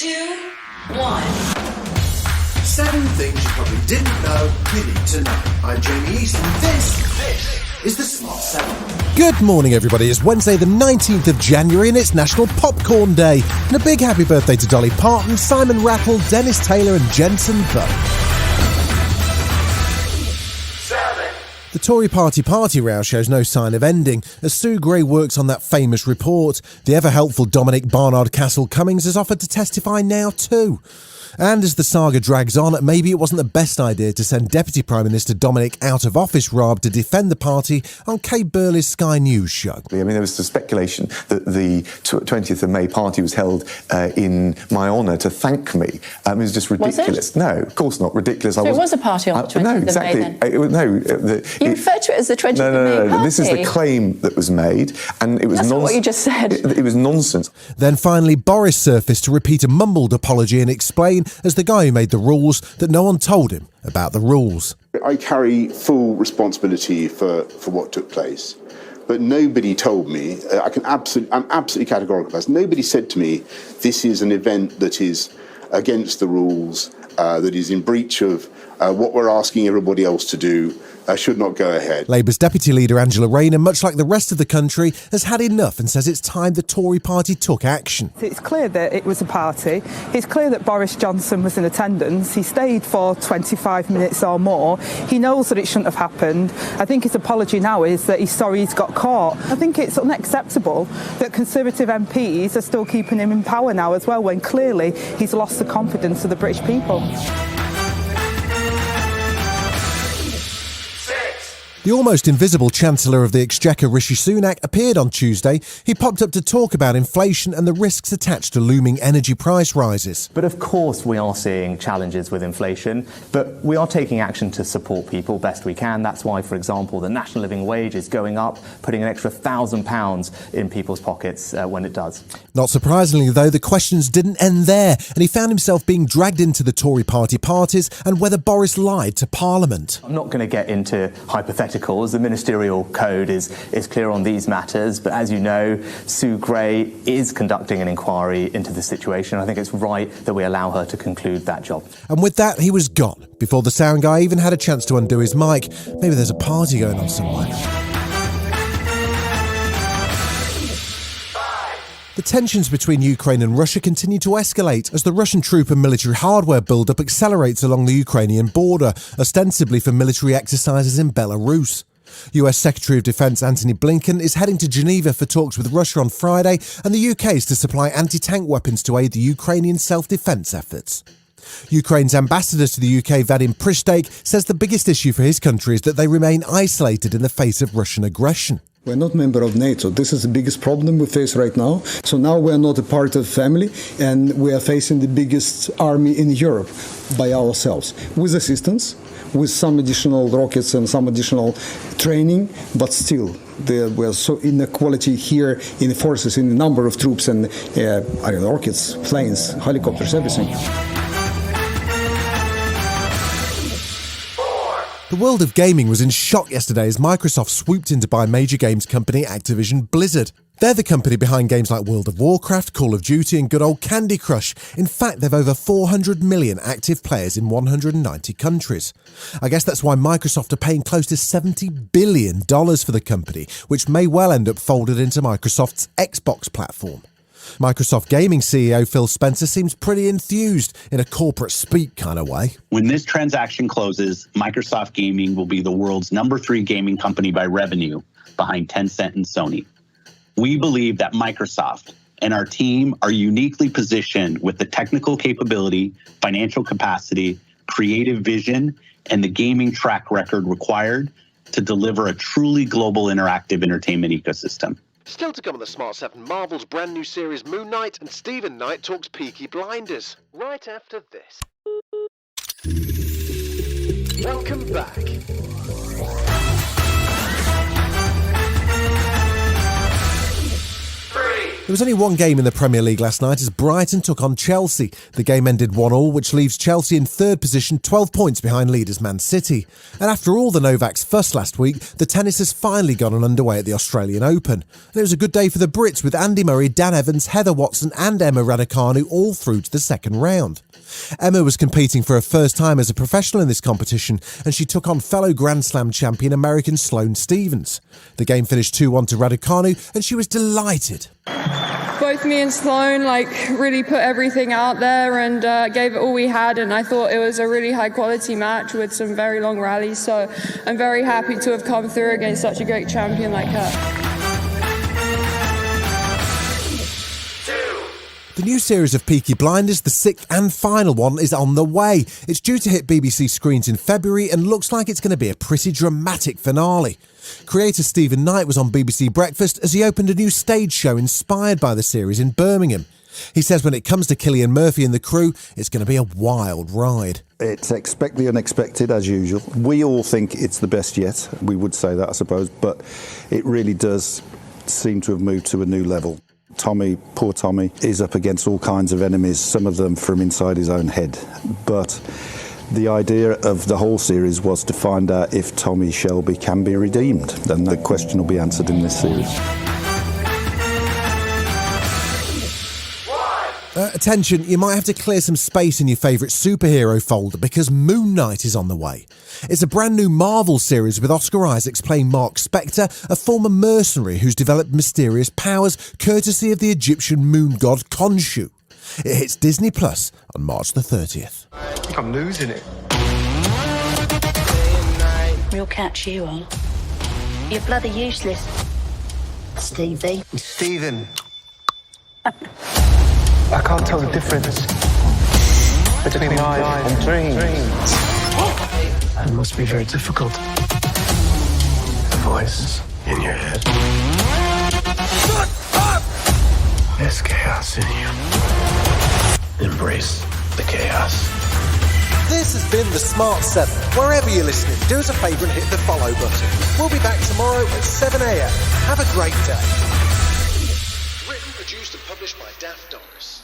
2, 1. 7 things you probably didn't know you need to know. I'm Jamie East, and this is the Smart 7. Good morning, everybody. It's Wednesday, the 19th of January, and it's National Popcorn Day. And a big happy birthday to Dolly Parton, Simon Rattle, Dennis Taylor, and Jensen Button. The Tory party row shows no sign of ending, as Sue Gray works on that famous report. The ever-helpful Dominic Barnard-Castle-Cummings has offered to testify now too. And as the saga drags on, maybe it wasn't the best idea to send Deputy Prime Minister Dominic out of office Rob to defend the party on Kay Burley's Sky News show. I mean, there was the speculation that the 20th of May party was held in my honour to thank me. It was just ridiculous. Was it? No, of course not. Ridiculous. So it was a party on the 20th no, exactly. of May then? You refer to it as the 20th of May party? This is the claim that was made, and it was That's not what you just said. It was nonsense. Then finally, Boris surfaced to repeat a mumbled apology and explain, as the guy who made the rules, that no one told him about the rules. I carry full responsibility for what took place, but nobody told me. I'm absolutely categorical about this. Nobody said to me, this is an event that is against the rules, that is in breach of what we're asking everybody else to do. Should not go ahead. Labour's Deputy Leader Angela Rayner, much like the rest of the country, has had enough and says it's time the Tory party took action. It's clear that it was a party. It's clear that Boris Johnson was in attendance. He stayed for 25 minutes or more. He knows that it shouldn't have happened. I think his apology now is that he's sorry he's got caught. I think it's unacceptable that Conservative MPs are still keeping him in power now as well, when clearly he's lost the confidence of the British people. The almost invisible Chancellor of the Exchequer, Rishi Sunak, appeared on Tuesday. He popped up to talk about inflation and the risks attached to looming energy price rises. But of course we are seeing challenges with inflation, but we are taking action to support people best we can. That's why, for example, the national living wage is going up, putting an extra £1,000 in people's pockets when it does. Not surprisingly, though, the questions didn't end there, and he found himself being dragged into the Tory party parties and whether Boris lied to Parliament. I'm not going to get into hypotheticals. The ministerial code is clear on these matters, but as you know, Sue Gray is conducting an inquiry into the situation. I think it's right that we allow her to conclude that job. And with that, he was gone, before the sound guy even had a chance to undo his mic. Maybe there's a party going on somewhere. The tensions between Ukraine and Russia continue to escalate as the Russian troop and military hardware build-up accelerates along the Ukrainian border, ostensibly for military exercises in Belarus. US Secretary of Defense Antony Blinken is heading to Geneva for talks with Russia on Friday, and the UK is to supply anti-tank weapons to aid the Ukrainian self-defense efforts. Ukraine's ambassador to the UK, Vadim Pristek, says the biggest issue for his country is that they remain isolated in the face of Russian aggression. We're not a member of NATO. This is the biggest problem we face right now. So now we are not a part of the family, and we are facing the biggest army in Europe by ourselves, with assistance, with some additional rockets and some additional training, but still we are so inequality here in the forces, in the number of troops and rockets, planes, helicopters, everything. The world of gaming was in shock yesterday as Microsoft swooped in to buy major games company Activision Blizzard. They're the company behind games like World of Warcraft, Call of Duty and good old Candy Crush. In fact, they've over 400 million active players in 190 countries. I guess that's why Microsoft are paying close to $70 billion for the company, which may well end up folded into Microsoft's Xbox platform. Microsoft Gaming CEO Phil Spencer seems pretty enthused in a corporate speak kind of way. When this transaction closes, Microsoft Gaming will be the world's #3 gaming company by revenue, behind Tencent and Sony. We believe that Microsoft and our team are uniquely positioned with the technical capability, financial capacity, creative vision, and the gaming track record required to deliver a truly global interactive entertainment ecosystem. Still to come on the Smart 7, Marvel's brand new series Moon Knight, and Stephen Knight talks Peaky Blinders. Right after this. Welcome back. 3, There was only one game in the Premier League last night as Brighton took on Chelsea. The game ended 1-1, which leaves Chelsea in third position, 12 points behind leaders Man City. And after all the Novak's fuss last week, the tennis has finally gotten underway at the Australian Open. And it was a good day for the Brits, with Andy Murray, Dan Evans, Heather Watson and Emma Raducanu all through to the second round. Emma was competing for her first time as a professional in this competition, and she took on fellow Grand Slam champion American Sloane Stephens. The game finished 2-1 to Raducanu, and she was delighted. Both me and Sloane really put everything out there and gave it all we had, and I thought it was a really high quality match with some very long rallies, so I'm very happy to have come through against such a great champion like her. The new series of Peaky Blinders, the sixth and final one, is on the way. It's due to hit BBC screens in February and looks like it's going to be a pretty dramatic finale. Creator Stephen Knight was on BBC Breakfast as he opened a new stage show inspired by the series in Birmingham. He says when it comes to Cillian Murphy and the crew, it's going to be a wild ride. It's expect the unexpected, as usual. We all think it's the best yet. We would say that, I suppose, but it really does seem to have moved to a new level. Tommy, poor Tommy, is up against all kinds of enemies, some of them from inside his own head. But the idea of the whole series was to find out if Tommy Shelby can be redeemed. Then the question will be answered in this series. Attention, you might have to clear some space in your favourite superhero folder because Moon Knight is on the way. It's a brand new Marvel series with Oscar Isaacs playing Mark Spector, a former mercenary who's developed mysterious powers courtesy of the Egyptian moon god Khonshu. It hits Disney Plus on March the 30th. I think I'm losing it. We'll catch you on. You're bloody useless, Stevie. Stephen. I can't tell the difference between life and dreams. It must be very difficult. The voice in your head. Shut up! There's chaos in you. Embrace the chaos. This has been The Smart 7. Wherever you're listening, do us a favour and hit the follow button. We'll be back tomorrow at 7 a.m. Have a great day. Written, produced and published by Daft Doris.